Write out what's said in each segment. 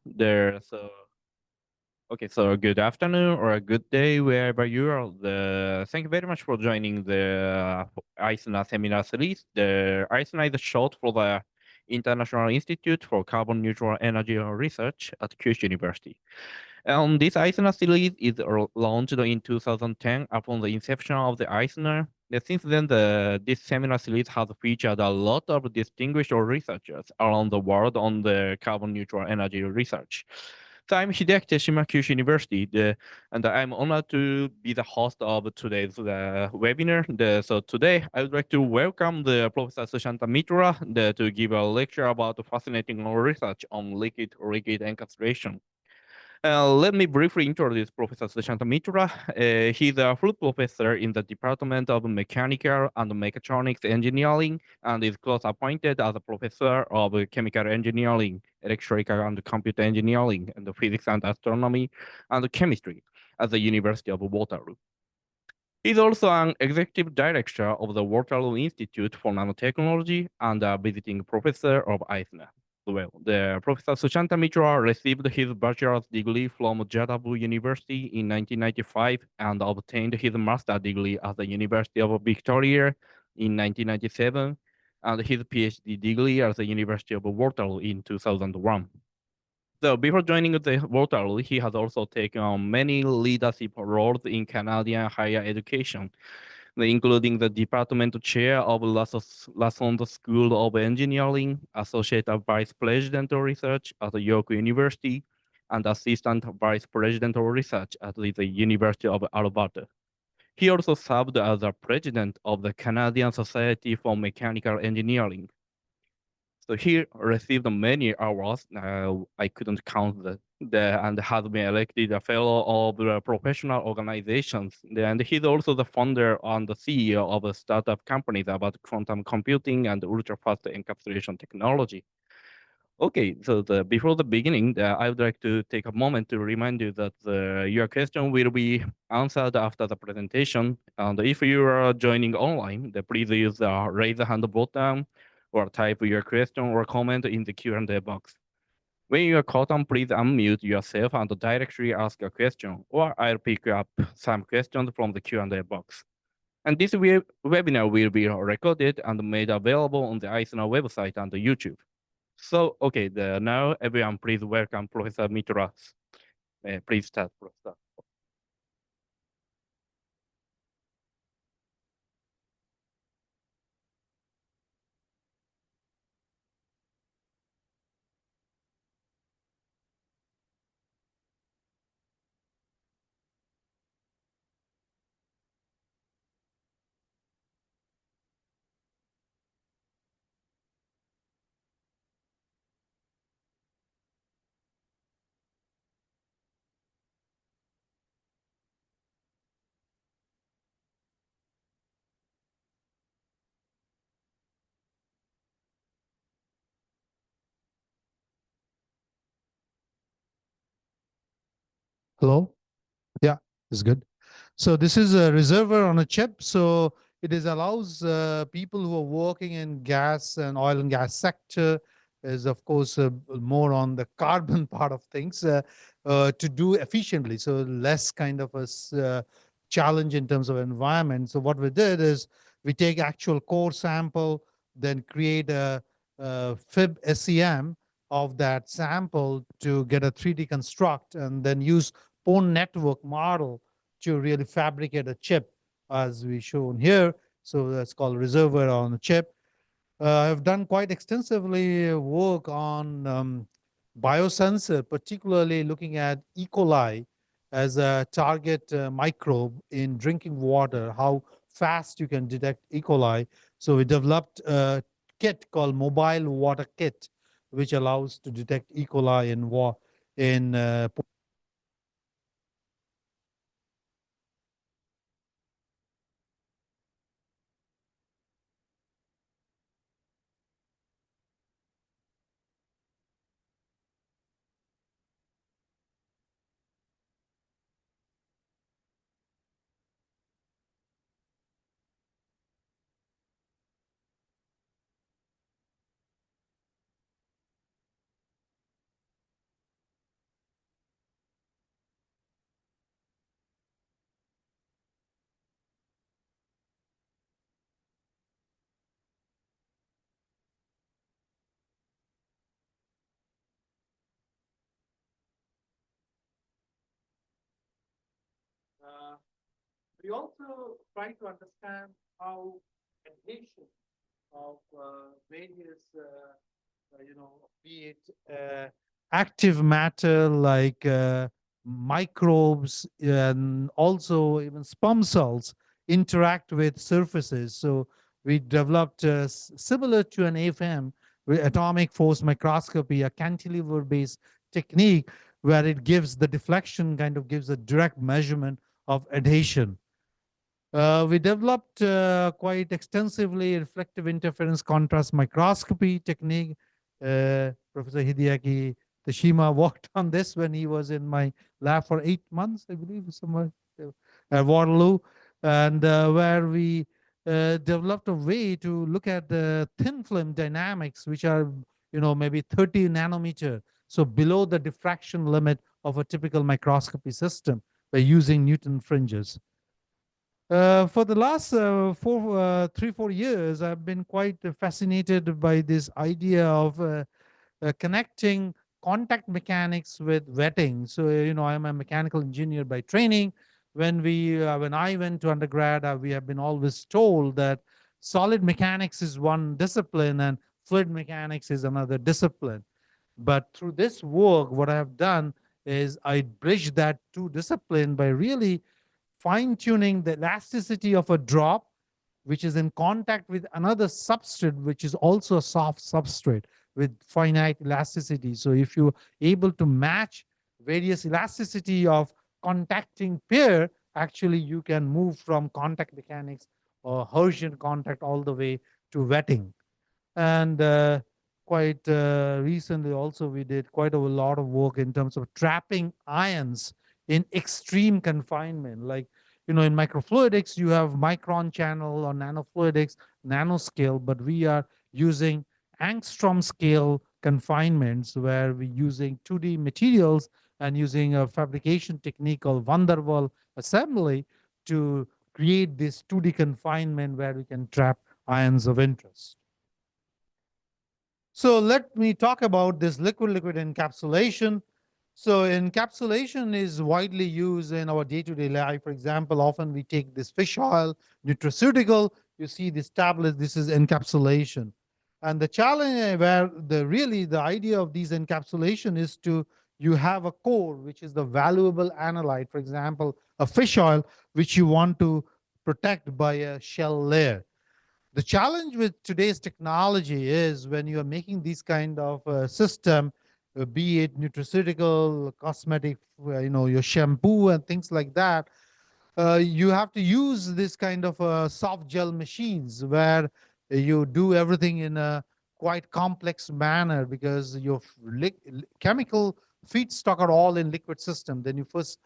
there. So good afternoon or a good day wherever you are. Thank you very much for joining the I²CNER seminar series. The I²CNER is short for the International Institute for Carbon Neutral Energy Research at Kyushu University. This I²CNER series is launched in 2010 upon the inception of the I²CNER. Since then, this seminar series has featured a lot of distinguished researchers around the world on the carbon neutral energy research. So I'm Hideaki Teshima, Kyushu University, and I'm honored to be the host of today's webinar. So today, I would like to welcome the Professor Sushanta Mitra to give a lecture about fascinating research on liquid encapsulation. Let me briefly introduce Professor Sushanta Mitra. He's a full professor in the Department of Mechanical and Mechatronics Engineering and is close appointed as a professor of Chemical Engineering, Electrical and Computer Engineering, and Physics and Astronomy and Chemistry at the University of Waterloo. He's also an executive director of the Waterloo Institute for Nanotechnology and a visiting professor of I²CNER. Well, the Professor Sushanta Mitra received his bachelor's degree from Jadavpur University in 1995 and obtained his master's degree at the University of Victoria in 1997 and his PhD degree at the University of Waterloo in 2001. So before joining the Waterloo, he has also taken on many leadership roles in Canadian higher education, including the department chair of Lassonde School of Engineering, associate vice president of research at York University, and assistant vice president of research at the University of Alberta. He also served as the president of the Canadian Society for Mechanical Engineering. So he received many awards. I couldn't count and has been elected a fellow of the professional organizations. And he's also the founder and the CEO of a startup companies about quantum computing and ultra-fast encapsulation technology. Okay, so before the beginning, I would like to take a moment to remind you that your question will be answered after the presentation. And if you are joining online, please use the raise the hand button or type your question or comment in the Q&A box. When you are called on, please unmute yourself and directly ask a question, or I'll pick up some questions from the Q&A box. And this webinar will be recorded and made available on the I²CNER website and YouTube. So, okay, now everyone, please welcome Professor Mitra. Please start, Professor. Hello? Yeah, it's good. So this is a reservoir on a chip. So it is allows people who are working in gas and oil and gas sector is of course more on the carbon part of things to do efficiently. So less kind of a challenge in terms of environment. So what we did is we take actual core sample, then create a fib SEM of that sample to get a 3D construct and then use own network model to really fabricate a chip as we shown here. So that's called reservoir on a chip. I've done quite extensively work on biosensor, particularly looking at E. coli as a target microbe in drinking water, how fast you can detect E. coli. So we developed a kit called Mobile Water Kit, which allows to detect E. coli in We also try to understand how adhesion of various, be it active matter like microbes and also even sperm cells interact with surfaces. So we developed similar to an AFM, with atomic force microscopy, a cantilever-based technique where it gives the deflection, kind of gives a direct measurement of adhesion. We developed quite extensively reflective interference contrast microscopy technique. Professor Hideaki Tashima worked on this when he was in my lab for 8 months, I believe, somewhere at Waterloo, and where we developed a way to look at the thin film dynamics, which are, maybe 30 nanometer, so below the diffraction limit of a typical microscopy system by using Newton fringes. For the last 3-4 years, I've been quite fascinated by this idea of connecting contact mechanics with wetting. So, I'm a mechanical engineer by training. When I went to undergrad, we have been always told that solid mechanics is one discipline and fluid mechanics is another discipline. But through this work, what I have done is I bridge that two discipline by really fine tuning the elasticity of a drop, which is in contact with another substrate, which is also a soft substrate with finite elasticity. So if you're able to match various elasticity of contacting pair, actually you can move from contact mechanics or Hertzian contact all the way to wetting. And quite recently also we did quite a lot of work in terms of trapping ions in extreme confinement. Like, in microfluidics you have micron channel or nanofluidics, nanoscale, but we are using angstrom scale confinements where we're using 2D materials and using a fabrication technique called van der Waal assembly to create this 2D confinement where we can trap ions of interest. So let me talk about this liquid-liquid encapsulation. So encapsulation is widely used in our day-to-day life. For example, often we take this fish oil, nutraceutical, you see this tablet, this is encapsulation. And the challenge where the idea of these encapsulation is you have a core, which is the valuable analyte, for example, a fish oil, which you want to protect by a shell layer. The challenge with today's technology is when you are making these kind of system, be it nutraceutical, cosmetic, your shampoo and things like that, you have to use this kind of soft gel machines where you do everything in a quite complex manner because your chemical feedstock are all in liquid system. Then you first,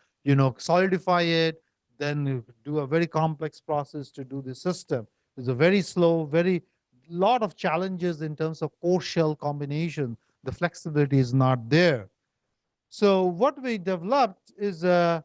solidify it, then you do a very complex process to do the system. It's a very slow, very lot of challenges in terms of core shell combination. The flexibility is not there. So what we developed is a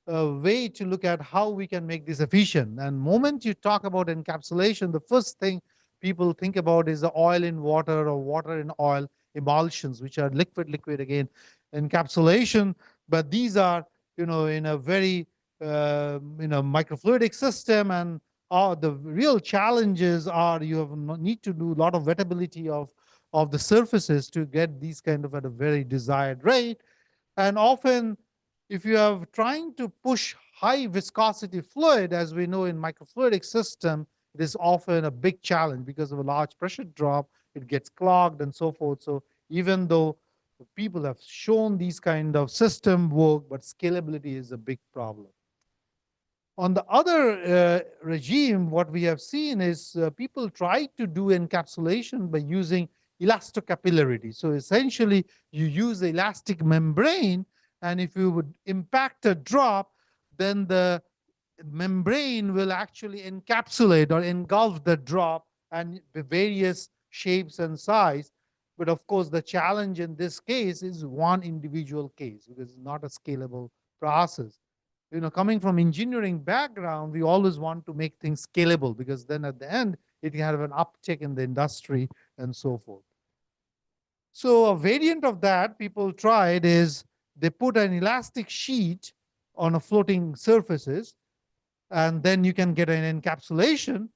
way to look at how we can make this efficient. And moment you talk about encapsulation, the first thing people think about is the oil in water or water in oil emulsions, which are liquid again, encapsulation. But these are, in a very, microfluidic system, and the real challenges are you have need to do a lot of wettability of the surfaces to get these kind of at a very desired rate. And often, if you are trying to push high viscosity fluid, as we know in microfluidic system, it is often a big challenge because of a large pressure drop, it gets clogged and so forth. So even though people have shown these kind of system work, but scalability is a big problem. On the other regime, what we have seen is people try to do encapsulation by using elastocapillarity. So essentially, you use the elastic membrane, and if you would impact a drop, then the membrane will actually encapsulate or engulf the drop and the various shapes and size. But of course, the challenge in this case is one individual case because it's not a scalable process. Coming from engineering background, we always want to make things scalable because then at the end, it can have an uptick in the industry and so forth. So a variant of that people tried is they put an elastic sheet on a floating surfaces, and then you can get an encapsulation.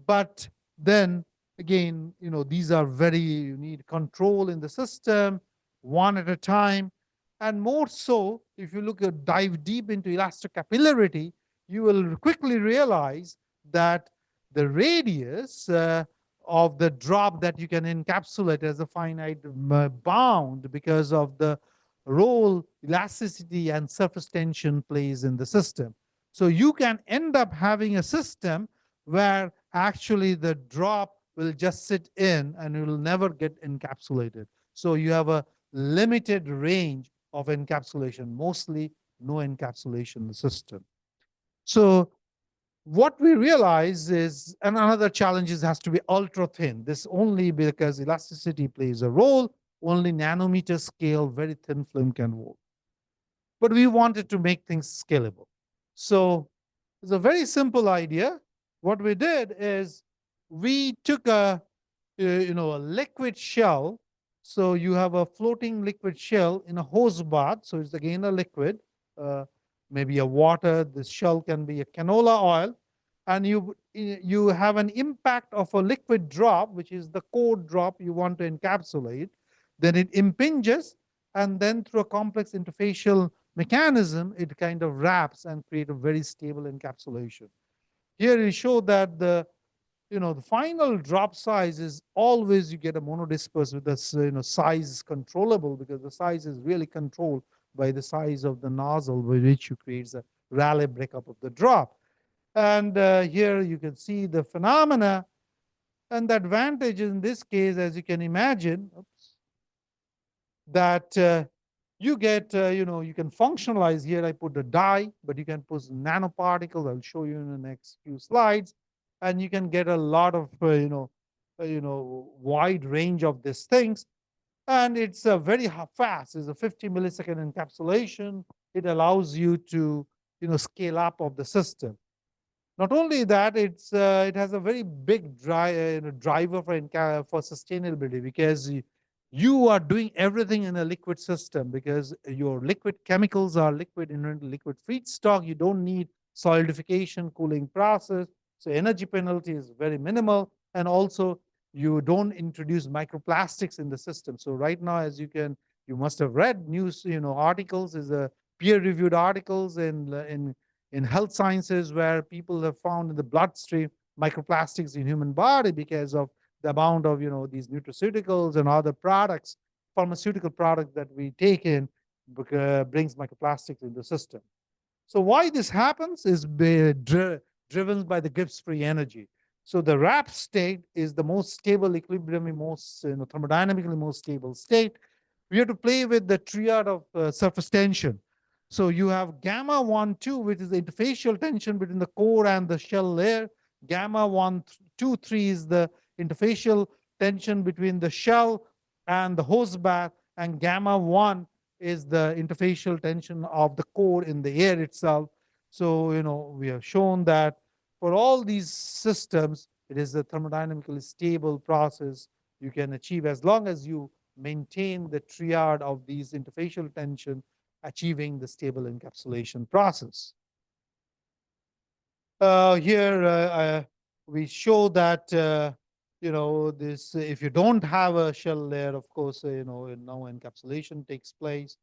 But then again, these are very, you need control in the system, one at a time. And more so, if you dive deep into elastic capillarity, you will quickly realize that the radius of the drop that you can encapsulate as a finite bound, because of the role elasticity and surface tension plays in the system. So you can end up having a system where actually the drop will just sit in and it will never get encapsulated. So you have a limited range of encapsulation, mostly no encapsulation in the system. So what we realize is, and another challenge is, has to be ultra thin. This only because elasticity plays a role, only nanometer scale, very thin film can hold. But we wanted to make things scalable. So it's a very simple idea. What we did is we took a liquid shell. So you have a floating liquid shell in a hose bath. So it's again a liquid, uh, maybe a water. This shell can be a canola oil, and you have an impact of a liquid drop, which is the core drop you want to encapsulate. Then it impinges, and then through a complex interfacial mechanism, it kind of wraps and create a very stable encapsulation. Here we show that the final drop size is always, you get a monodisperse with this size controllable, because the size is really controlled by the size of the nozzle, by which you create a Rayleigh breakup of the drop. And here you can see the phenomena. And the advantage in this case, as you can imagine, that you get, you can functionalize. Here I put a dye, but you can put nanoparticles. I'll show you in the next few slides. And you can get a lot of, wide range of these things. And it's very fast. It's a 50 millisecond encapsulation. It allows you to, scale up of the system. Not only that, it has a very big driver for sustainability, because you are doing everything in a liquid system, because your liquid chemicals are liquid in liquid feedstock. You don't need solidification, cooling process. So energy penalty is very minimal. And also you don't introduce microplastics in the system. So right now, as you must have read news, articles, is a peer-reviewed articles in health sciences, where people have found in the bloodstream microplastics in human body, because of the amount of these nutraceuticals and other products, pharmaceutical products that we take in, brings microplastics in the system. So why this happens is driven by the Gibbs free energy. So the wrap state is the most stable equilibrium, most thermodynamically most stable state. We have to play with the triad of surface tension. So you have gamma 1, 2, which is the interfacial tension between the core and the shell layer. Gamma 1, 2, 3 is the interfacial tension between the shell and the hose bath. And gamma 1 is the interfacial tension of the core in the air itself. So, we have shown that for all these systems, it is a thermodynamically stable process you can achieve, as long as you maintain the triad of these interfacial tension, achieving the stable encapsulation process. Here we show that this, if you don't have a shell layer, of course, no encapsulation takes place.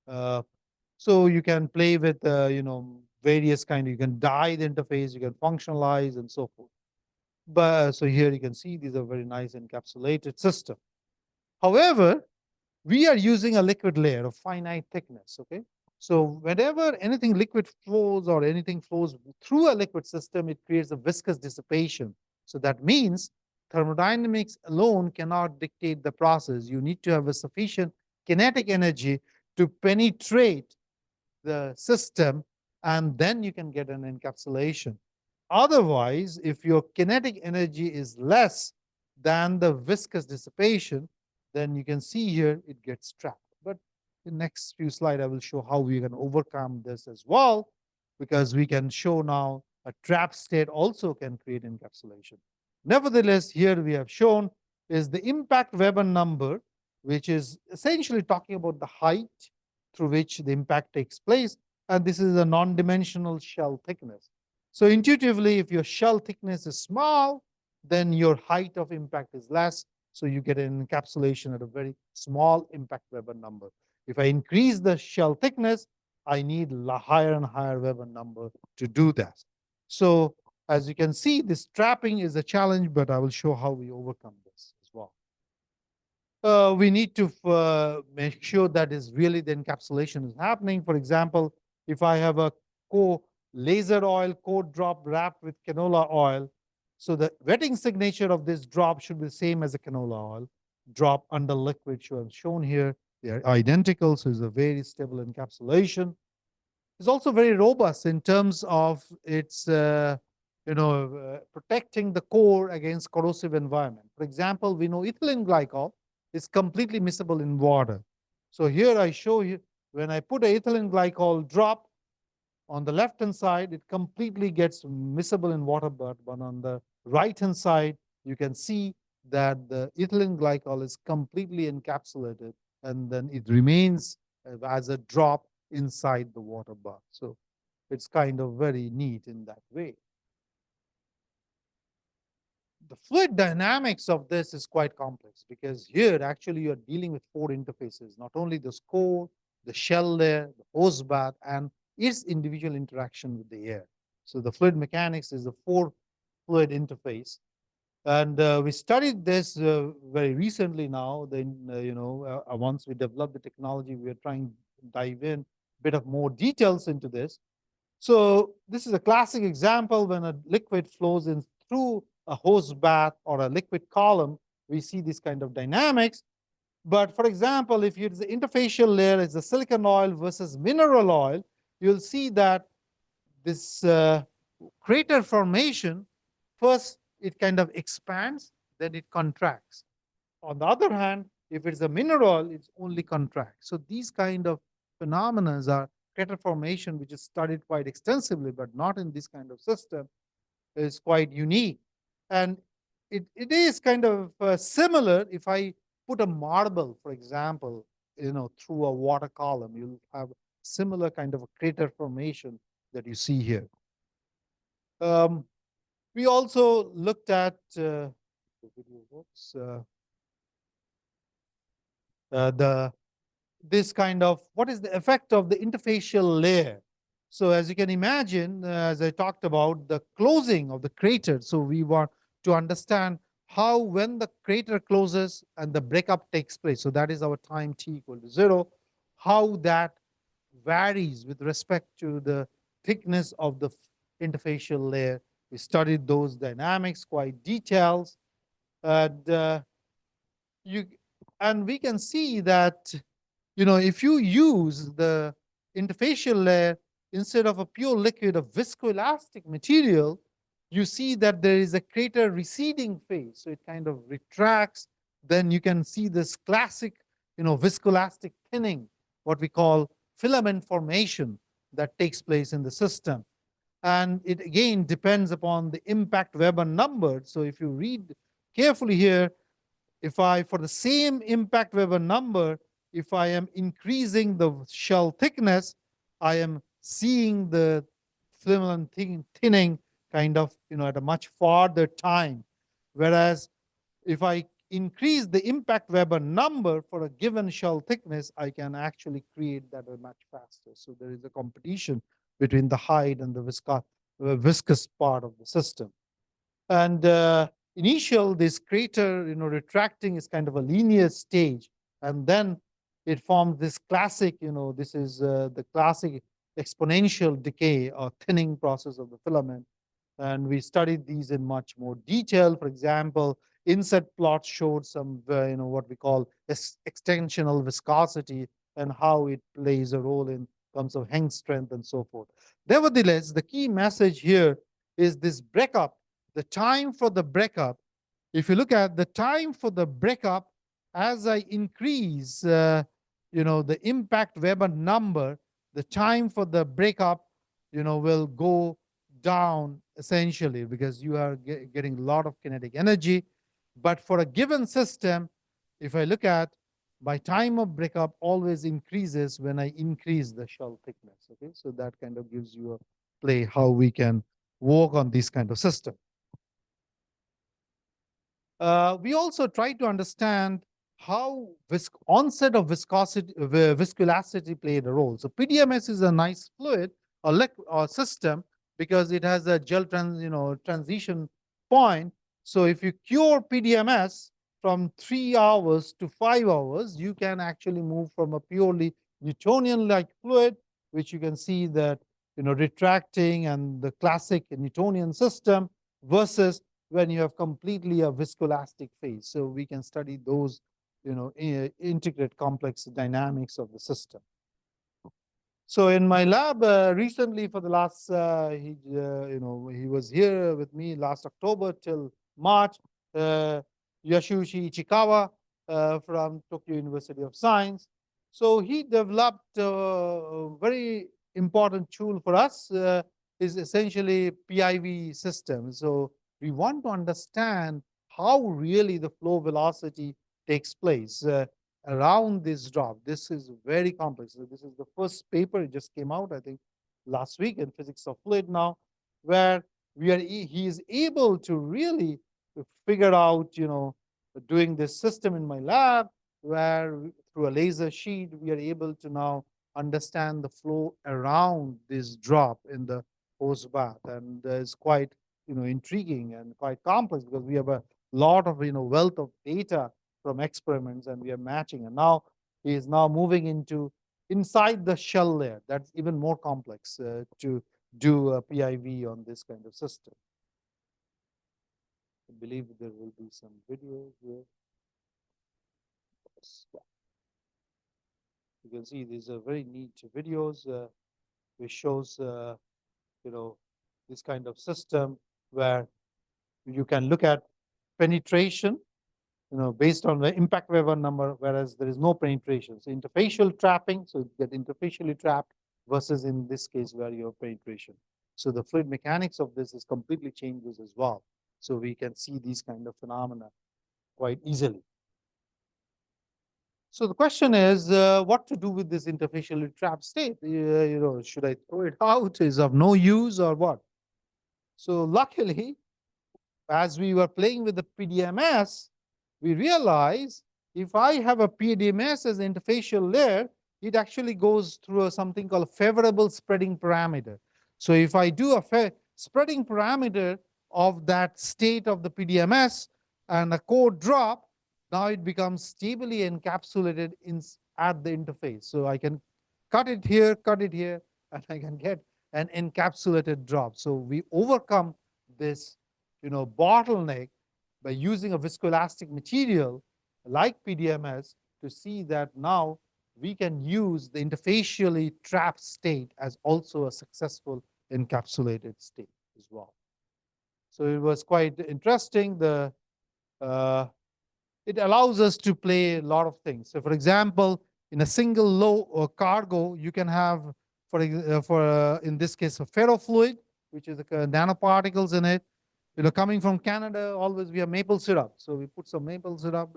So you can play with various kind. You can dye the interface, you can functionalize, and so forth. But so here you can see these are very nice encapsulated system. However, we are using a liquid layer of finite thickness. Okay, so whenever anything liquid flows or anything flows through a liquid system, it creates a viscous dissipation. So that means thermodynamics alone cannot dictate the process. You need to have a sufficient kinetic energy to penetrate the system, and then you can get an encapsulation. Otherwise, if your kinetic energy is less than the viscous dissipation, then you can see here it gets trapped. But in the next few slides, I will show how we can overcome this as well, because we can show now a trap state also can create encapsulation. Nevertheless, here we have shown is the impact Weber number, which is essentially talking about the height through which the impact takes place. And this is a non-dimensional shell thickness. So intuitively, if your shell thickness is small, then your height of impact is less. So you get an encapsulation at a very small impact Weber number. If I increase the shell thickness, I need a higher and higher Weber number to do that. So as you can see, this trapping is a challenge, but I will show how we overcome this as well. We need to make sure that is really the encapsulation is happening. For example, if I have a laser oil coat drop wrapped with canola oil, so the wetting signature of this drop should be the same as a canola oil drop under liquid shown here. They are identical, so it's a very stable encapsulation. It's also very robust in terms of its protecting the core against corrosive environment. For example, we know ethylene glycol is completely miscible in water. So here I show you when I put a ethylene glycol drop on the left hand side, it completely gets miscible in water, but on the right hand side, you can see that the ethylene glycol is completely encapsulated and then it remains as a drop inside the water bath. So it's kind of very neat in that way. The fluid dynamics of this is quite complex because here actually you're dealing with four interfaces, not only the core, the shell layer, the hose bath, and its individual interaction with the air. So the fluid mechanics is the four fluid interface. And we studied this very recently now. Then, once we developed the technology, we are trying to dive in a bit of more details into this. So this is a classic example when a liquid flows in through a hose bath or a liquid column, we see this kind of dynamics. But for example, if the interfacial layer is the silicon oil versus mineral oil, you'll see that this crater formation, first it kind of expands, then it contracts. On the other hand, if it's a mineral, it's only contracts. So these kind of phenomena are crater formation, which is studied quite extensively, but not in this kind of system, is quite unique. And it is kind of similar if I put a marble, for example, through a water column, you'll have similar kind of a crater formation that you see here. We also looked at the video works, the this kind of what is the effect of the interfacial layer. So as you can imagine, as I talked about the closing of the crater, so we want to understand how when the crater closes and the breakup takes place, so that is our time t equal to 0, how that varies with respect to the thickness of the interfacial layer. We studied those dynamics quite details. And you and we can see that if you use the interfacial layer instead of a pure liquid of viscoelastic material, you see that there is a crater receding phase. So it kind of retracts. Then you can see this classic, viscoelastic thinning, what we call filament formation that takes place in the system. And it again depends upon the impact Weber number. So if you read carefully here, if I, for the same impact Weber number, if I am increasing the shell thickness, I am seeing the filament thinning kind of, at a much farther time. Whereas if I increase the impact Weber number for a given shell thickness, I can actually create that much faster. So there is a competition between the height and the viscous part of the system. And initial, this crater, retracting is kind of a linear stage. And then it forms this classic, this is the classic exponential decay or thinning process of the filament. And we studied these in much more detail. For example, inset plots showed some, what we call extensional viscosity and how it plays a role in terms of hang strength and so forth. Nevertheless, the key message here is this breakup, the time for the breakup. If you look at the time for the breakup, as I increase, the impact Weber number, the time for the breakup, will go down essentially because you are getting a lot of kinetic energy. But for a given system, if I look at my time of breakup always increases when I increase the shell thickness. Okay, so that kind of gives you a play how we can work on this kind of system. We also try to understand how onset of viscoelasticity played a role. So PDMS is a nice fluid or system because it has a gel transition point. So if you cure PDMS from 3 hours to 5 hours, you can actually move from a purely Newtonian-like fluid, which you can see that retracting and the classic Newtonian system, versus when you have completely a viscoelastic phase. So we can study those, integrate complex dynamics of the system. So in my lab recently, for the last, he was here with me last October till March. Yasushi Ichikawa from Tokyo University of Science. So he developed a very important tool for us. Is essentially PIV system. So we want to understand how really the flow velocity takes place around this drop. This is very complex. So this is the first paper. It just came out, I think, last week in Physics of Fluid now, where he is able to really figure out, doing this system in my lab, where through a laser sheet, we are able to now understand the flow around this drop in the post bath. And it's quite, intriguing and quite complex because we have a lot of, wealth of data from experiments and we are matching. And now he is now moving into inside the shell layer. That's even more complex to do a PIV on this kind of system. I believe there will be some videos here. You can see these are very neat videos which shows this kind of system where you can look at penetration based on the impact wave number, whereas there is no penetration. So interfacial trapping, so you get interfacially trapped versus in this case where you have penetration. So the fluid mechanics of this is completely changes as well. So we can see these kind of phenomena quite easily. So the question is what to do with this interfacially trapped state? Should I throw it out? Is of no use or what? So luckily, as we were playing with the PDMS, we realize if I have a PDMS as an interfacial layer, it actually goes through something called a favorable spreading parameter. So if I do a spreading parameter of that state of the PDMS and a core drop, now it becomes stably encapsulated at the interface. So I can cut it here, and I can get an encapsulated drop. So we overcome this bottleneck by using a viscoelastic material like PDMS to see that now we can use the interfacially trapped state as also a successful encapsulated state as well. So it was quite interesting. It allows us to play a lot of things. So for example, in a single low or cargo, you can have, in this case, a ferrofluid, which is nanoparticles in it. Coming from Canada, always we have maple syrup. So we put some maple syrup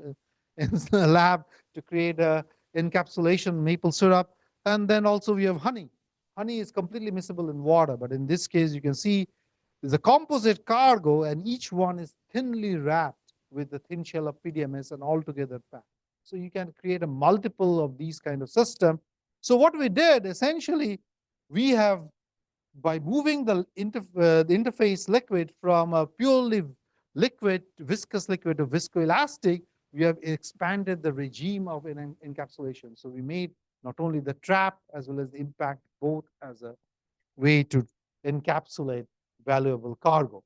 in the lab to create a encapsulation maple syrup. And then also we have honey. Honey is completely miscible in water, but in this case, you can see there's a composite cargo, and each one is thinly wrapped with the thin shell of PDMS and altogether packed. So you can create a multiple of these kind of system. So what we did essentially, we have, by moving the interface liquid from a purely liquid, viscous liquid to viscoelastic, we have expanded the regime of an encapsulation. So we made not only the trap as well as the impact both as a way to encapsulate valuable cargo.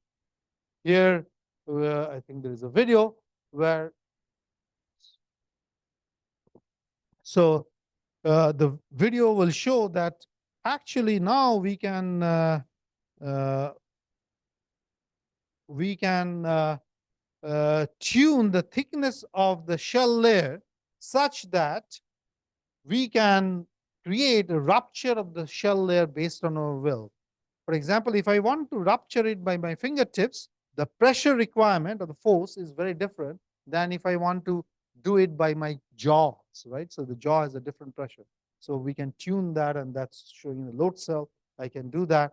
Here, I think there is a video where, so the video will show that actually now we can tune the thickness of the shell layer such that we can create a rupture of the shell layer based on our will. For example, if I want to rupture it by my fingertips, the pressure requirement or the force is very different than if I want to do it by my jaws, right? So the jaw has a different pressure. So we can tune that, and that's showing the load cell. I can do that.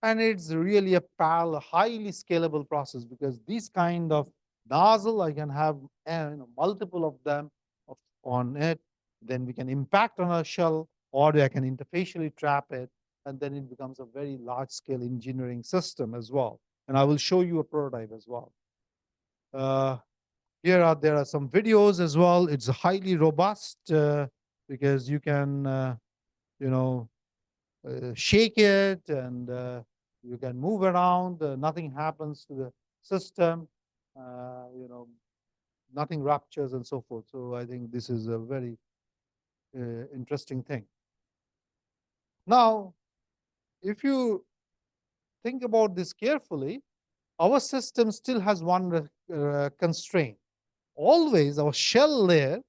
And it's really a parallel, highly scalable process, because these kind of nozzle, I can have multiple of them on it. Then we can impact on a shell, or I can interfacially trap it, and then it becomes a very large scale engineering system as well. And I will show you a prototype as well. There are some videos as well. It's highly robust, because you can you know shake it, and you can move around. Nothing happens to the system. Nothing ruptures and so forth. So I think this is a very interesting thing. Now, if you think about this carefully, our system still has one constraint. Always our shell layer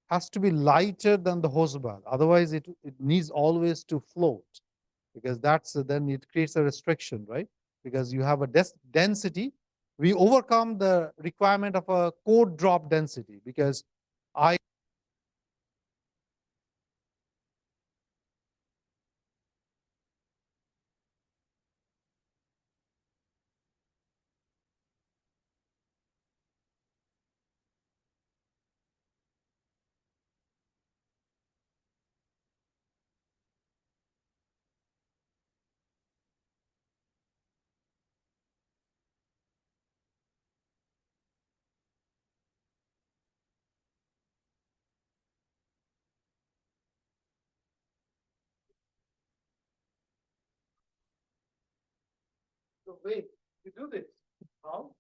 has to be lighter than the hose bar. Otherwise, it needs always to float, because that's then it creates a restriction, right? Because you have a density. We overcome the requirement of a code drop density, because I so wait, you do this. How?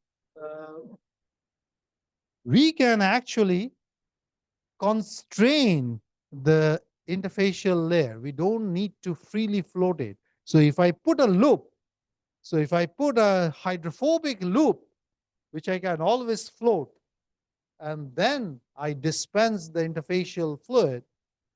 We can actually constrain the interfacial layer. We don't need to freely float it. So if I put a loop, so if I put a hydrophobic loop, which I can always float, and then I dispense the interfacial fluid,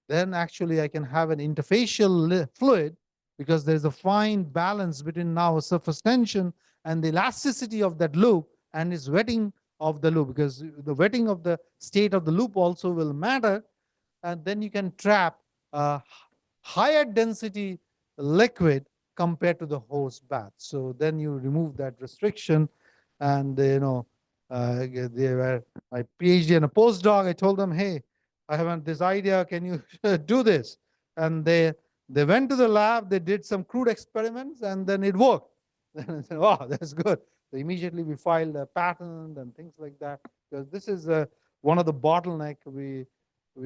then actually I can have an interfacial fluid, because there's a fine balance between now a surface tension and the elasticity of that loop and its wetting of the loop, because the wetting of the state of the loop also will matter. And then you can trap a higher density liquid compared to the hose bath. So then you remove that restriction. And they were my PhD and a postdoc. I told them, hey, I have this idea. Can you do this? And they went to the lab. They did some crude experiments, and then it worked. Then I said, wow, that's good. So immediately we filed a patent and things like that, because this is one of the bottleneck we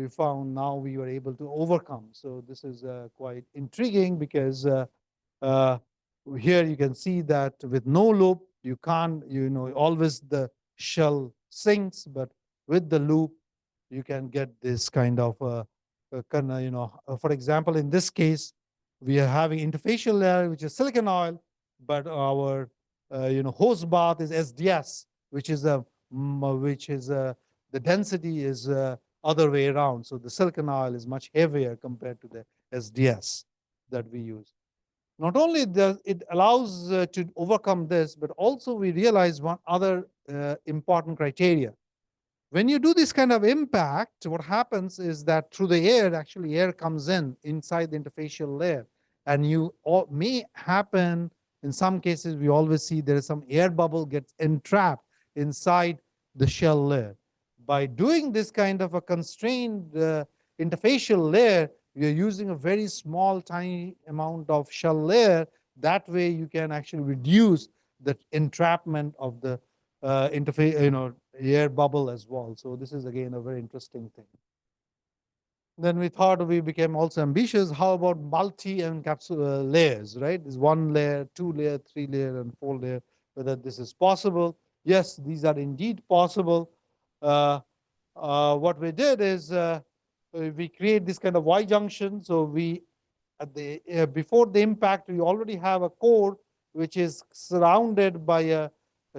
found now we were able to overcome. So this is quite intriguing, because uh, here you can see that with no loop, you can't, always the shell sinks, but with the loop, you can get this kind of, for example, in this case, we are having interfacial layer, which is silicon oil, but our, hose bath is SDS, which is the density is other way around. So the silicon oil is much heavier compared to the SDS that we use. Not only does it allows to overcome this, but also we realize one other important criteria. When you do this kind of impact, what happens is that through the air, actually air comes in inside the interfacial layer. And may happen, in some cases, we always see there is some air bubble gets entrapped inside the shell layer. By doing this kind of a constrained interfacial layer, you're using a very small, tiny amount of shell layer. That way you can actually reduce the entrapment of the interface, air bubble as well. So this is again a very interesting thing. Then we thought we became also ambitious. How about multi-encapsulated layers, right? There's one layer, two layer, three layer, and four layer. Whether this is possible? Yes, these are indeed possible. What we did is we create this kind of Y junction. So we at the before the impact, we already have a core which is surrounded by a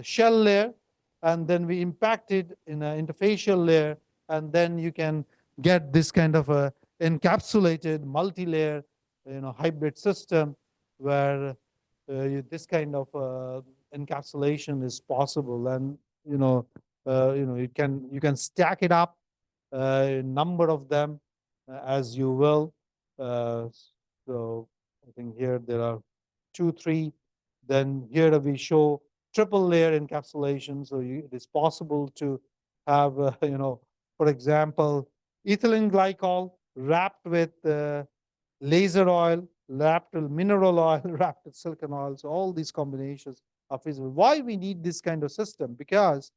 shell layer, and then we impact it in an interfacial layer, and then you can get this kind of a encapsulated multi-layer hybrid system, where this kind of encapsulation is possible. And you can stack it up, a number of them, as you will. uh, so I think here there are 2, 3. Then here we show triple layer encapsulation. So it is possible to have, for example, ethylene glycol wrapped with laser oil, wrapped with mineral oil, wrapped with silicon oil. So all these combinations are feasible. Why we need this kind of system? Because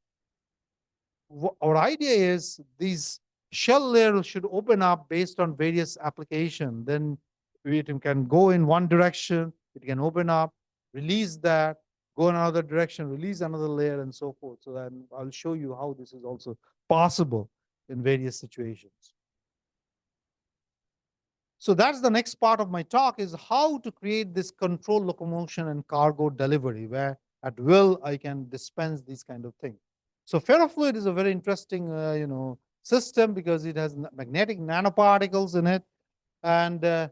our idea is these shell layers should open up based on various application. Then it can go in one direction, it can open up, release that, go in another direction, release another layer, and so forth. So then I'll show you how this is also possible in various situations. So that's the next part of my talk, is how to create this controlled locomotion and cargo delivery, where at will I can dispense these kind of things. So ferrofluid is a very interesting system because it has magnetic nanoparticles in it, and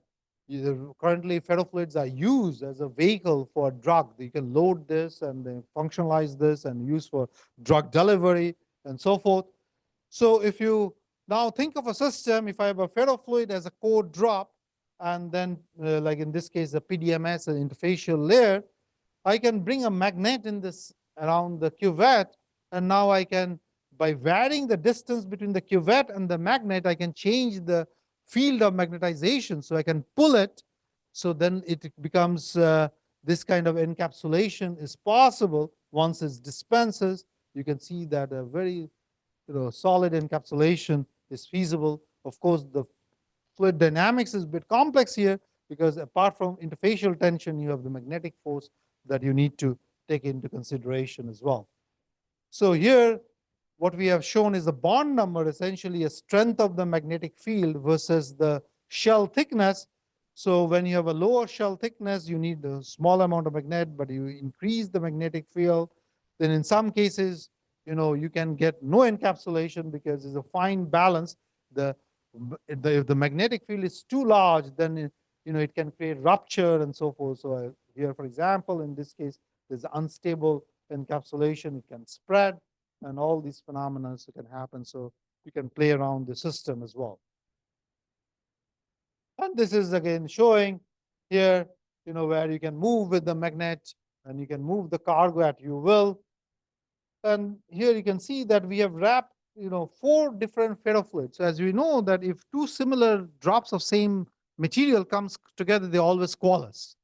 currently ferrofluids are used as a vehicle for drug. You can load this and then functionalize this and use for drug delivery and so forth. So if you now think of a system, if I have a ferrofluid as a core drop, and then like in this case, a PDMS, an interfacial layer, I can bring a magnet in this around the cuvette, and now I can, by varying the distance between the cuvette and the magnet, I can change the field of magnetization. So I can pull it, so then it becomes this kind of encapsulation is possible once it dispenses. You can see that a very solid encapsulation is feasible. Of course, the fluid dynamics is a bit complex here, because apart from interfacial tension, you have the magnetic force that you need to take into consideration as well. So here, what we have shown is the bond number, essentially a strength of the magnetic field versus the shell thickness. So when you have a lower shell thickness, you need a small amount of magnet, but you increase the magnetic field. Then in some cases, you can get no encapsulation because there's a fine balance. If the magnetic field is too large, then it can create rupture and so forth. So here, for example, in this case, there's unstable encapsulation. It can spread, and all these phenomena can happen. So you can play around the system as well. And this is again showing here, where you can move with the magnet and you can move the cargo at your will. And here you can see that we have wrapped 4 different ferrofluids. So as we know that if 2 similar drops of same material comes together, they always coalesce.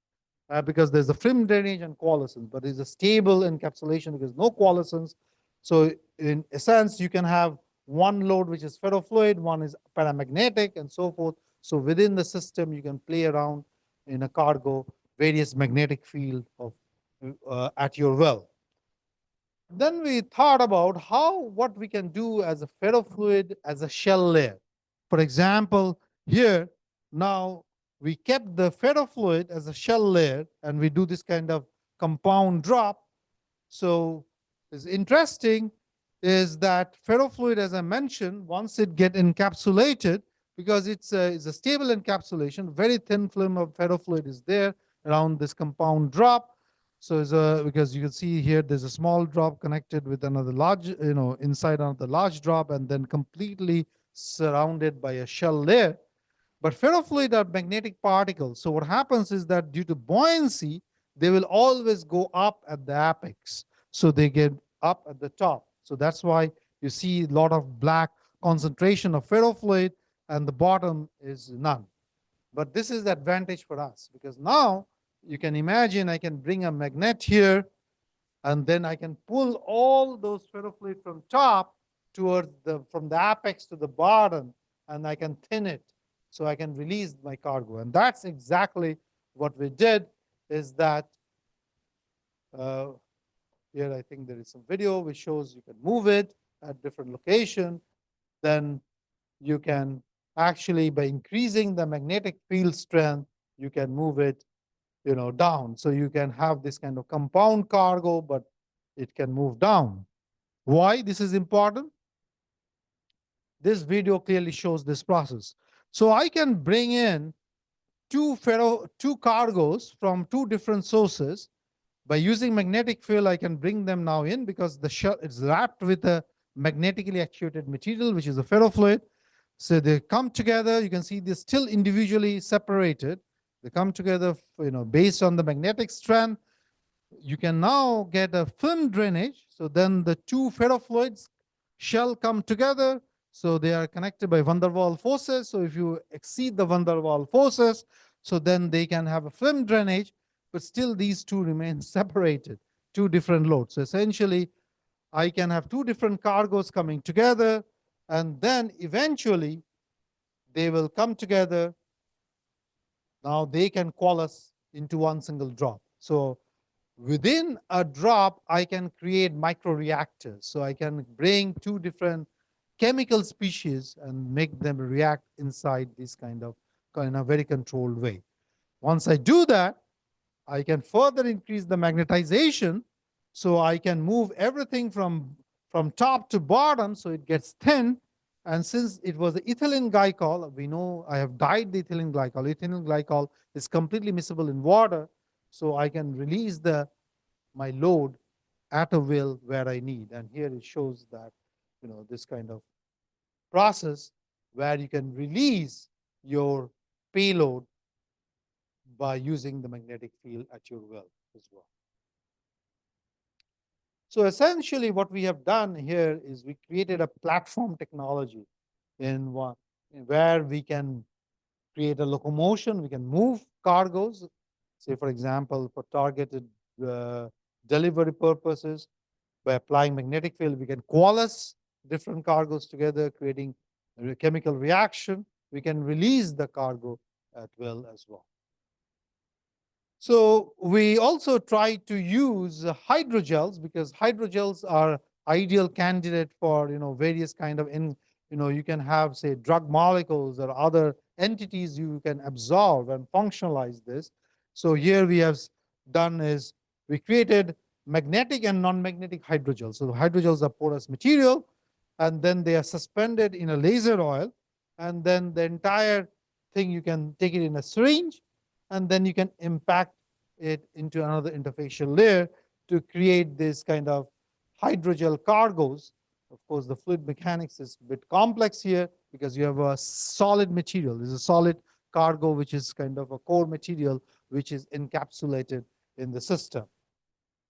Because there's a film drainage and coalescence, but there's a stable encapsulation because no coalescence. So in a sense, you can have one load which is ferrofluid, one is paramagnetic, and so forth. So within the system, you can play around in a cargo various magnetic field of at your will. Then we thought about what we can do as a ferrofluid as a shell layer. For example, here now we kept the ferrofluid as a shell layer, and we do this kind of compound drop. So it's interesting is that ferrofluid, as I mentioned, once it get encapsulated, because it's a stable encapsulation, very thin film of ferrofluid is there around this compound drop. So because you can see here, there's a small drop connected with another large, inside of the large drop, and then completely surrounded by a shell layer. But ferrofluid are magnetic particles. So what happens is that due to buoyancy, they will always go up at the apex. So they get up at the top. So that's why you see a lot of black concentration of ferrofluid, and the bottom is none. But this is the advantage for us, because now you can imagine I can bring a magnet here, and then I can pull all those ferrofluid from top towards from the apex to the bottom, and I can thin it. So I can release my cargo. And that's exactly what we did, is that here I think there is some video which shows you can move it at different location. Then you can actually, by increasing the magnetic field strength, you can move it down. So you can have this kind of compound cargo, but it can move down. Why this is important? This video clearly shows this process. So I can bring in two cargoes from 2 different sources. By using magnetic field, I can bring them now in, because the shell is wrapped with a magnetically actuated material, which is a ferrofluid. So they come together. You can see they're still individually separated. They come together, based on the magnetic strength. you can now get a film drainage. So then the two ferrofluids shall come together. So they are connected by van der Waals forces. So if you exceed the van der Waals forces, so then they can have a film drainage, but still these two remain separated, two different loads. So essentially, I can have two different cargoes coming together, and then eventually they will come together. Now they can coalesce into one single drop. So within a drop, I can create microreactors. So I can bring two different chemical species and make them react inside this kind of in a very controlled way. Once I do that, I can further increase the magnetization. So I can move everything from top to bottom so it gets thin. And since it was the ethylene glycol, we know I have dyed the ethylene glycol. Ethylene glycol is completely miscible in water. So I can release my load at a will where I need. And here it shows that, this kind of process where you can release your payload by using the magnetic field at your will as well. So essentially what we have done here is we created a platform technology in one where we can create a locomotion, we can move cargoes, say for example, for targeted uh, delivery purposes. By applying magnetic field, we can coalesce different cargoes together, creating a chemical reaction. We can release the cargo at will as well. So we also try to use hydrogels because hydrogels are ideal candidate for various kind of you can have say drug molecules or other entities you can absorb and functionalize this. So here we have done is we created magnetic and non-magnetic hydrogels. So the hydrogels are porous material, and then they are suspended in a laser oil, and then the entire thing you can take it in a syringe, and then you can impact it into another interfacial layer to create this kind of hydrogel cargoes. Of course, the fluid mechanics is a bit complex here because you have a solid material. There's a solid cargo, which is kind of a core material, which is encapsulated in the system.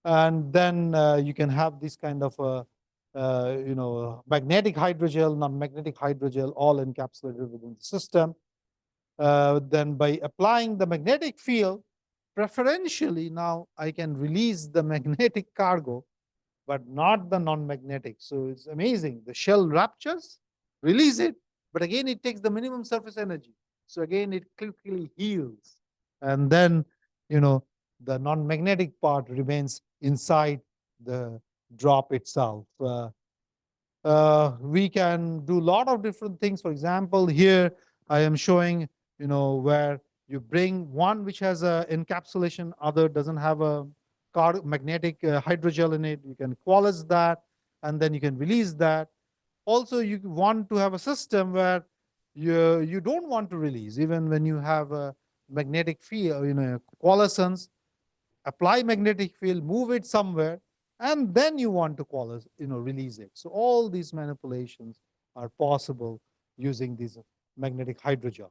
And then you can have this kind of magnetic hydrogel, non-magnetic hydrogel, all encapsulated within the system. Then by applying the magnetic field, preferentially now I can release the magnetic cargo, but not the non-magnetic. So it's amazing. The shell ruptures, release it, but again it takes the minimum surface energy. So again it quickly heals. And then, the non-magnetic part remains inside the drop itself. We can do a lot of different things. For example, here I am showing, where you bring one which has a encapsulation, other doesn't have a magnetic hydrogel in it. You can coalesce that, and then you can release that. Also, you want to have a system where you don't want to release, even when you have a magnetic field, coalescence, apply magnetic field, move it somewhere, and then you want to release it. So all these manipulations are possible using this magnetic hydrogel.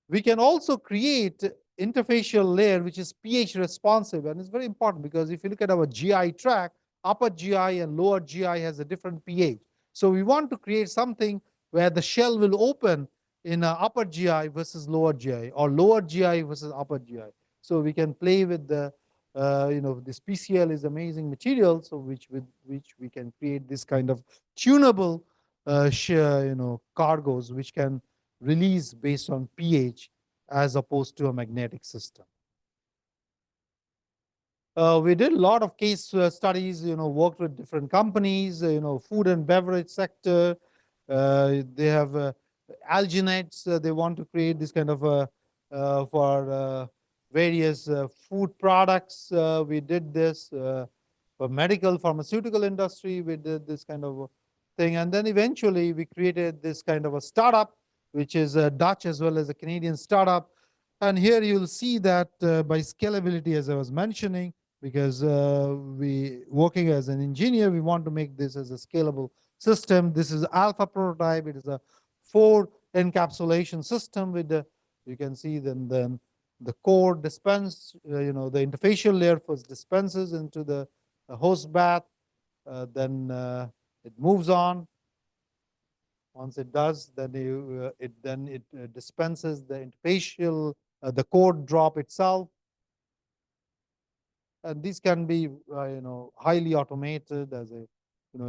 We can also create interfacial layer which is pH responsive, and it's very important because if you look at our GI tract, upper GI and lower GI has a different pH. So we want to create something where the shell will open in upper GI versus lower GI, or lower GI versus upper GI. So we can play with this PCL is amazing material, so with which we can create this kind of tunable cargoes which can release based on pH as opposed to a magnetic system. We did a lot of case studies, worked with different companies, food and beverage sector. They have alginates. They want to create this kind of for various food products. We did this for medical, pharmaceutical industry. We did this kind of thing. And then eventually we created this kind of a startup, which is a Dutch as well as a Canadian startup. And here you'll see that by scalability, as I was mentioning, because we working as an engineer, we want to make this as a scalable system. This is alpha prototype. It is a 4 encapsulation system with the, you can see then the core dispense, the interfacial layer first dispenses into the host bath, then it moves on. Once it does, then it dispenses the interfacial, the core drop itself, and these can be highly automated as a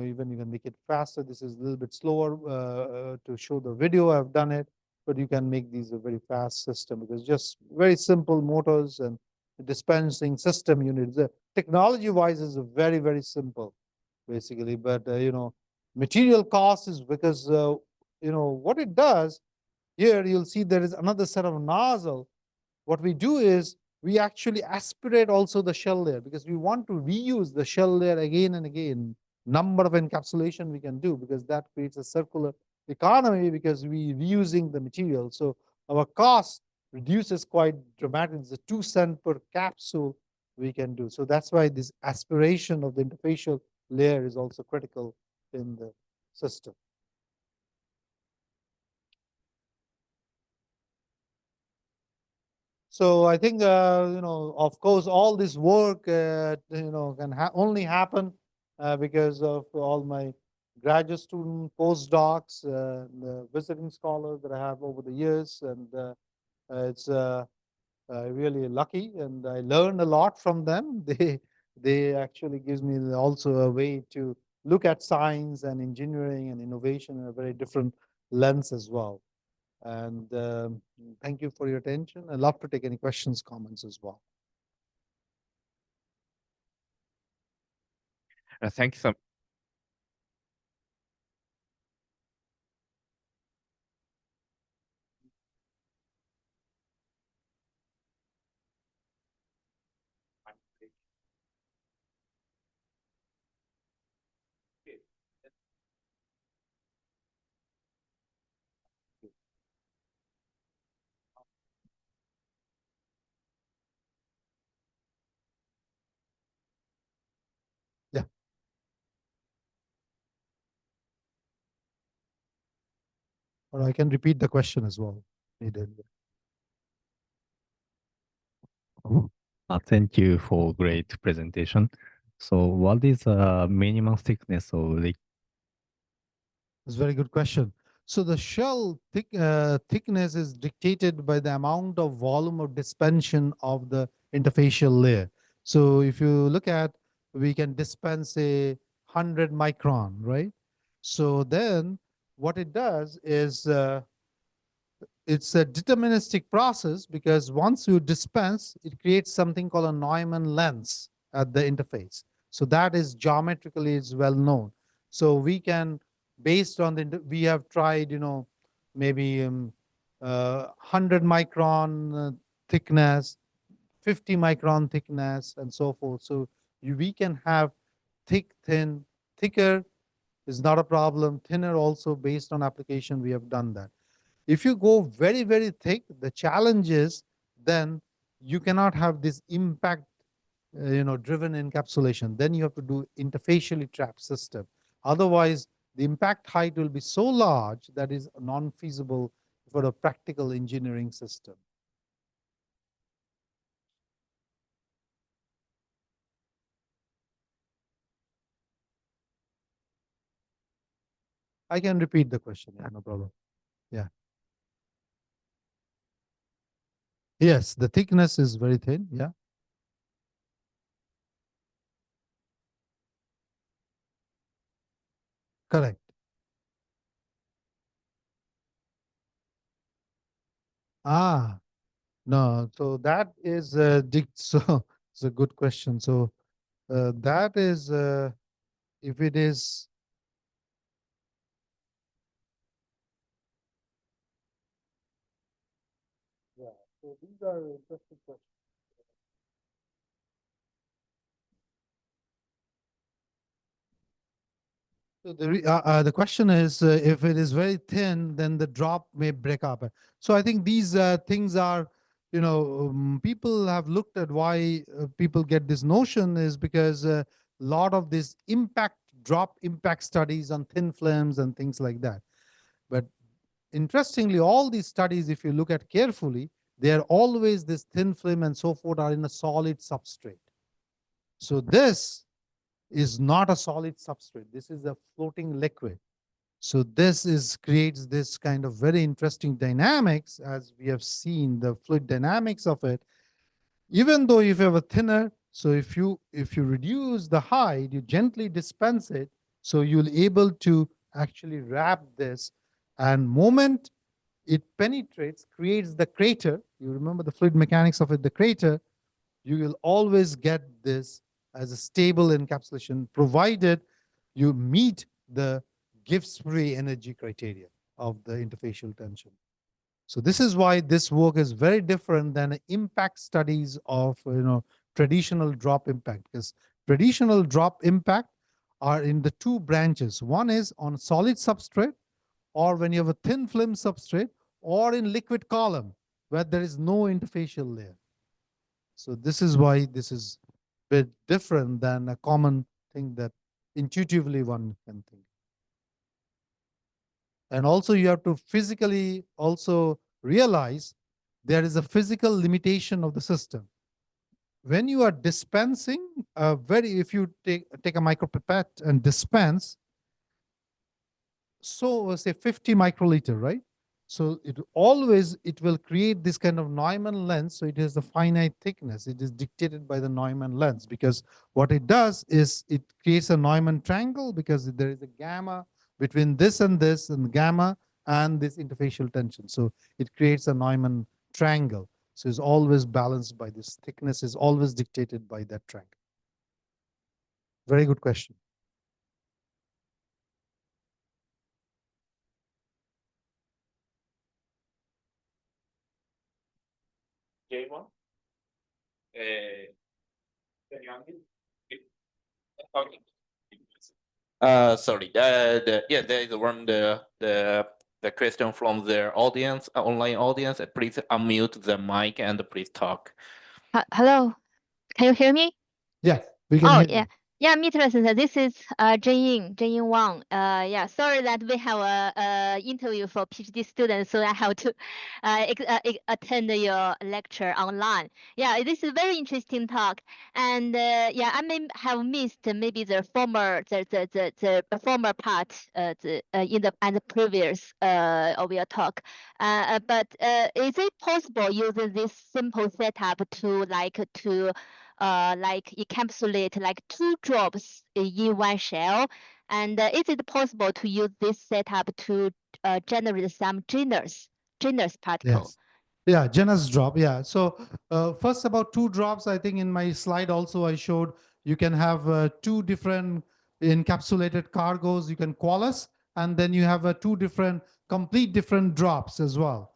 even you can make it faster. This is a little bit slower to show the video. I've done it, but you can make these a very fast system because just very simple motors and dispensing system units. Technology wise is very, very simple basically, but material cost is because what it does here, you'll see there is another set of nozzle. What we do is we actually aspirate also the shell layer because we want to reuse the shell layer again and again. Number of encapsulation we can do because that creates a circular economy because we reusing the material. So our cost reduces quite dramatically. It's a 2 cents per capsule we can do. So that's why this aspiration of the interfacial layer is also critical in the system. So I think of course, all this work can only happen because of all my graduate student, postdocs, the visiting scholars that I have over the years, and it's really lucky, and I learned a lot from them. They actually gives me also a way to look at science and engineering and innovation in a very different lens as well. And thank you for your attention. I'd love to take any questions, comments as well. Thank you so Yeah. Or I can repeat the question as well. Needed. Thank you for great presentation. So what is minimum thickness of liquid? It's a very good question. So the shell thickness is dictated by the amount of volume of dispension of the interfacial layer. So if you look at, we can dispense a 100 micron, right? So then what it does is it's a deterministic process because once you dispense, it creates something called a Neumann lens at the interface. So that is geometrically is well known. So we can, based on we have tried, maybe 100 micron thickness, 50 micron thickness, and so forth. So we can have thick, thin, thicker is not a problem. Thinner also based on application, we have done that. If you go very, very thick, the challenge is then you cannot have this impact, driven encapsulation. Then you have to do interfacially trapped system. Otherwise, the impact height will be so large that is non-feasible for a practical engineering system. I can repeat the question. Yeah, no problem. Yeah. Yes, the thickness is very thin. Yeah. Correct. Ah, no. So that is so it's a good question. So that is if it is yeah. So these are interesting questions. So the question is if it is very thin, then the drop may break up. So I think these things are, people have looked at why people get this notion is because a lot of this drop impact studies on thin films and things like that. But interestingly, all these studies, if you look at carefully, they are always this thin film and so forth are in a solid substrate. So this is not a solid substrate. This is a floating liquid. So this is creates this kind of very interesting dynamics, as we have seen the fluid dynamics of it. Even though if you have a thinner, so if you reduce the height, you gently dispense it, so you'll able to actually wrap this, and moment it penetrates, creates the crater. You remember the fluid mechanics of it, the crater. You will always get this as a stable encapsulation, provided you meet the Gibbs-free energy criteria of the interfacial tension. So this is why this work is very different than impact studies of traditional drop impact, because traditional drop impact are in the two branches. One is on solid substrate, or when you have a thin film substrate, or in liquid column where there is no interfacial layer. So this is why this is a bit different than a common thing that intuitively one can think. And also you have to physically also realize there is a physical limitation of the system. When you are dispensing if you take a micropipette and dispense, so say 50 microliter, right? So it will create this kind of Neumann lens. So it is a finite thickness. It is dictated by the Neumann lens, because what it does is it creates a Neumann triangle, because there is a gamma between this and gamma and this interfacial tension. So it creates a Neumann triangle. So it's always balanced by this thickness, is always dictated by that triangle. Very good question. J1. Can you unmute? Okay. Sorry. Yeah, there is one the question from the audience, online audience. Please unmute the mic and please talk. Hello, can you hear me? Yeah, we can Oh, hear yeah. you. Yeah, Mitra, this is Zhenying Wang. Yeah, sorry that we have a interview for PhD students, so I have to attend your lecture online. Yeah, this is a very interesting talk, and yeah, I may have missed maybe the former former part in the previous of your talk. But is it possible using this simple setup to like encapsulate like 2 drops in one shell? And is it possible to use this setup to generate some genus particle? Yes. Yeah, genus drop. Yeah. So first about 2 drops, I think in my slide also I showed you can have 2 different encapsulated cargoes. You can coalesce, and then you have 2 different, complete different drops as well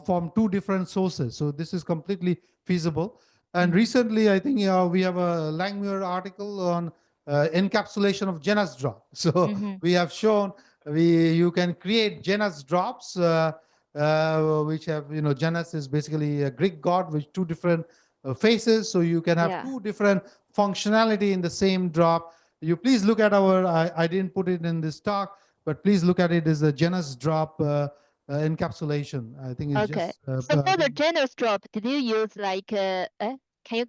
from 2 different sources. So this is completely feasible. And recently, I think we have a Langmuir article on encapsulation of genus drop. So we have shown you can create genus drops. Which have, Janus is basically a Greek god with 2 different faces. So you can have 2 different functionality in the same drop. You please look at I didn't put it in this talk, but please look at it as a Janus drop encapsulation. I think it's just. So for the genus drop, did you use like, can you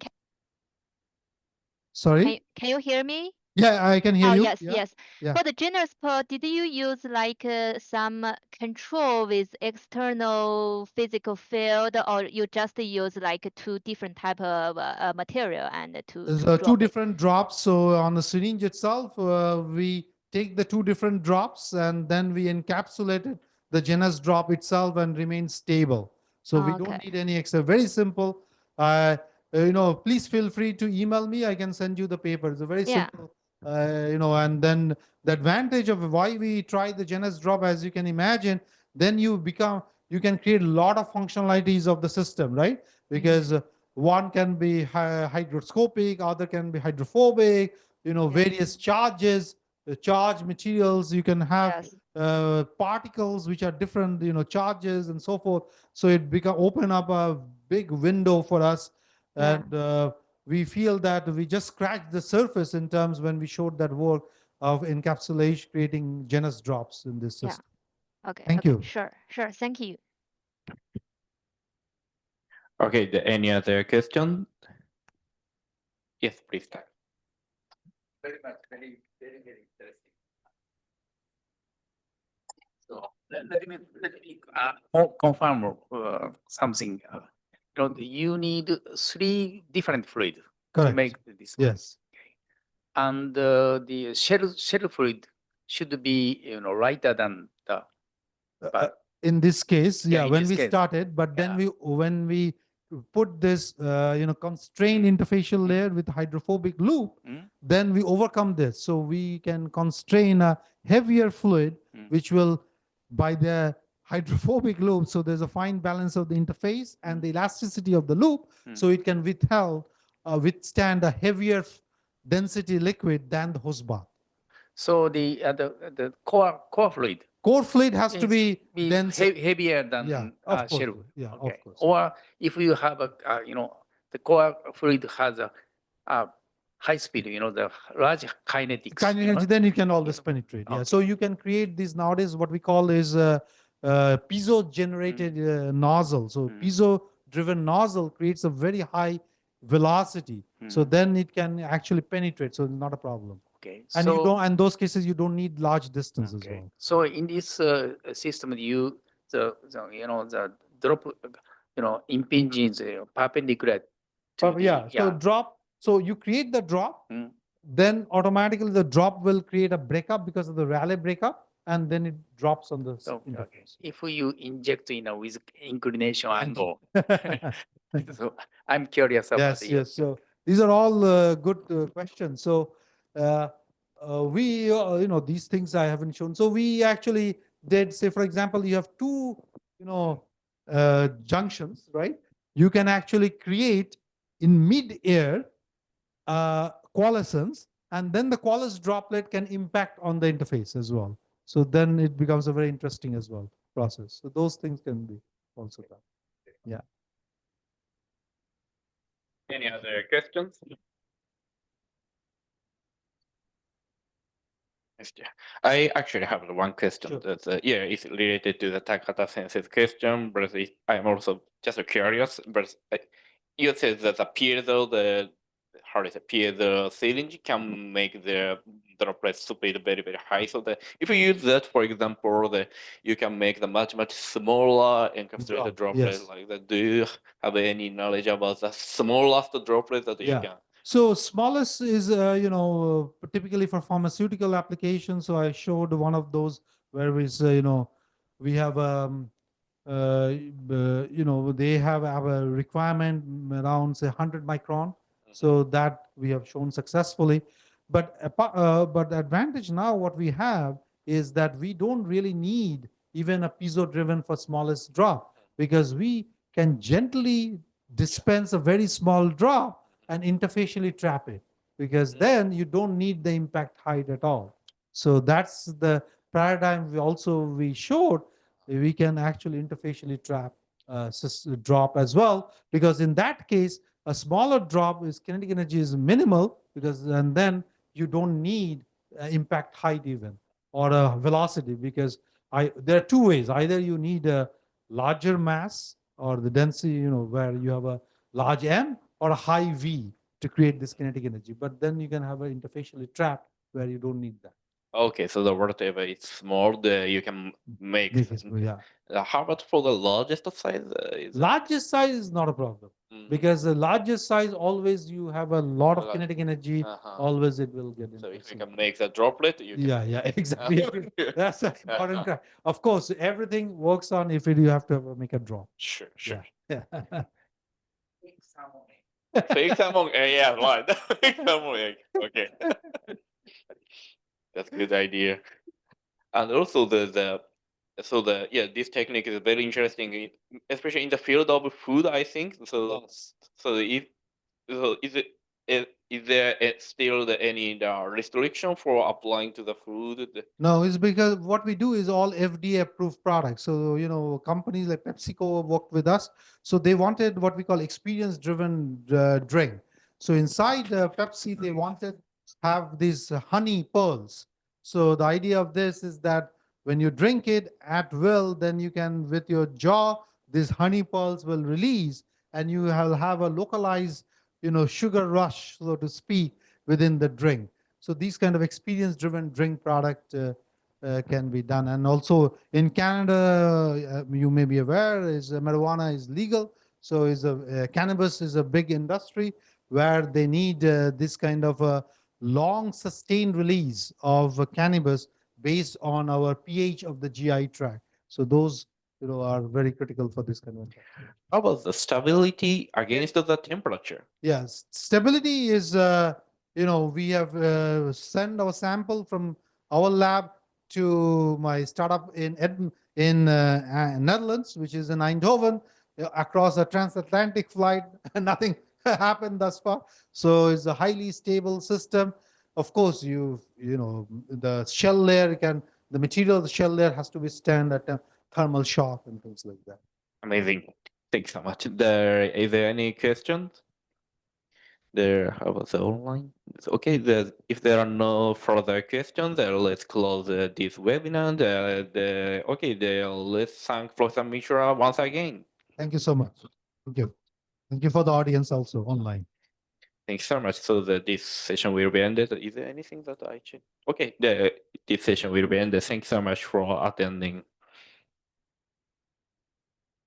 Sorry? Can you hear me? Yeah, I can hear Oh, you. yes, Yeah. yes. Yeah. For the genus part, did you use like some control with external physical field, or you just use like 2 different type of material and There's to 2 drop it? different drops. So on the syringe itself, we take the 2 different drops and then we encapsulate the genus drop itself and remain stable. So we don't need any extra. Very simple. Please feel free to email me. I can send you the paper. It's a very simple. And then the advantage of why we try the genus drop, as you can imagine, then you can create a lot of functionalities of the system, right? Because one can be hygroscopic, other can be hydrophobic, various charges, charge materials. You can have particles which are different, charges and so forth. So it open up a big window for us. And we feel that we just scratched the surface in terms when we showed that work of encapsulation, creating genus drops in this system. Okay. Thank you. Sure. Thank you. Okay, any other question? Yes, please. Very much, very interesting. So let me confirm something. You need 3 different fluid to Correct. make this. Yes. And the shell fluid should be lighter than the. In this case, Yeah, yeah, in when this we case. started, but then Yeah. when we put this, constrained interfacial layer with hydrophobic loop, Mm. then we overcome this. So we can constrain a heavier fluid, Mm. which will, by the hydrophobic loop, so there's a fine balance of the interface and the elasticity of the loop, so it can withstand a heavier density liquid than the hose bath. So the core fluid Core fluid has to is be dense. heavier than Yeah, of course. shell. Yeah, Okay. of course. Or if you have the core fluid has a high speed, the large kinetics. Kinetic, then you can always penetrate. Yeah. Okay. So you can create these nowadays, what we call is piezo generated nozzle. So piezo driven nozzle creates a very high velocity. So then it can actually penetrate. So not a problem. Okay. And you don't, and those cases, you don't need large distance as well. So in this system, the drop, impinges perpendicular. To the, So drop. So you create the drop, then automatically the drop will create a breakup because of the Rayleigh breakup, and then it drops on the interface. If you inject with inclination angle. So I'm curious about Yes. So these are all good questions. So we, these things I haven't shown. So we actually did, say, for example, you have two, junctions, right? You can actually create in mid-air coalescence, and then the coalesced droplet can impact on the interface as well. So then it becomes a very interesting as well process. So those things can be also done. Yeah. Any other questions? Yes, yeah. I actually have one question. Sure. That's it's related to the Takata Sensei's question, but I'm also just curious. But you said that the piezo, piezo syringe can make the droplets speed very, very high. So that if you use that, for example, you can make the much smaller encapsulated droplet Yes. like that. Do you have any knowledge about the smallest droplet that you can? So smallest is, typically for pharmaceutical applications. So I showed one of those where we say, we have, they have a requirement around, say, 100 micron. So that we have shown successfully. But the advantage now, what we have is that we don't really need even a piezo driven for smallest drop, because we can gently dispense a very small drop and interfacially trap it, because then you don't need the impact height at all. So that's the paradigm we showed. We can actually interfacially trap drop as well, because in that case, a smaller drop is kinetic energy is minimal, and then you don't need impact height even, or a velocity, because there are two ways. Either you need a larger mass, or the density, where you have a large M, or a high V to create this kinetic energy. But then you can have an interfacially trap where you don't need that. Okay, so the whatever it's small, you can make. How about for the largest size? Largest size is not a problem, because the largest size, always you have a lot of kinetic energy. Always it will get. So if you can make the droplet, you can. Exactly. That's important. Of course, everything works on if you have to make a drop. Sure. Yeah. Fake salmon, yeah, right. Fake salmon egg. Okay. That's a good idea. And also this technique is very interesting, especially in the field of food, I think. So is there still any restriction for applying to the food? No, it's because what we do is all FDA approved products. So, companies like PepsiCo worked with us. So they wanted what we call experience driven drink. So inside Pepsi, they wanted to have these honey pearls. So the idea of this is that when you drink it at will, then you can, with your jaw, these honey pearls will release. and you have a localized, sugar rush, so to speak, within the drink. So these kind of experience-driven drink product can be done. And also in Canada, you may be aware, is marijuana is legal. So cannabis is a big industry where they need this kind of a long sustained release of cannabis based on our pH of the GI tract. So those are very critical for this kind of thing. How about the stability against the temperature? Yes, stability is, we have sent our sample from our lab to my startup in Netherlands, which is in Eindhoven, across a transatlantic flight. Nothing happened thus far. So it's a highly stable system. Of course, the shell layer the material of the shell layer has to withstand a thermal shock and things like that. Amazing. Thanks so much. Is there any questions? How about the online? Okay, if there are no further questions, let's close this webinar. Let's thank Professor Mitra once again. Thank you so much. Thank you. Thank you for the audience also online. Thanks so much. So this session will be ended. Is there anything that I should? Okay, this session will be ended. Thanks so much for attending.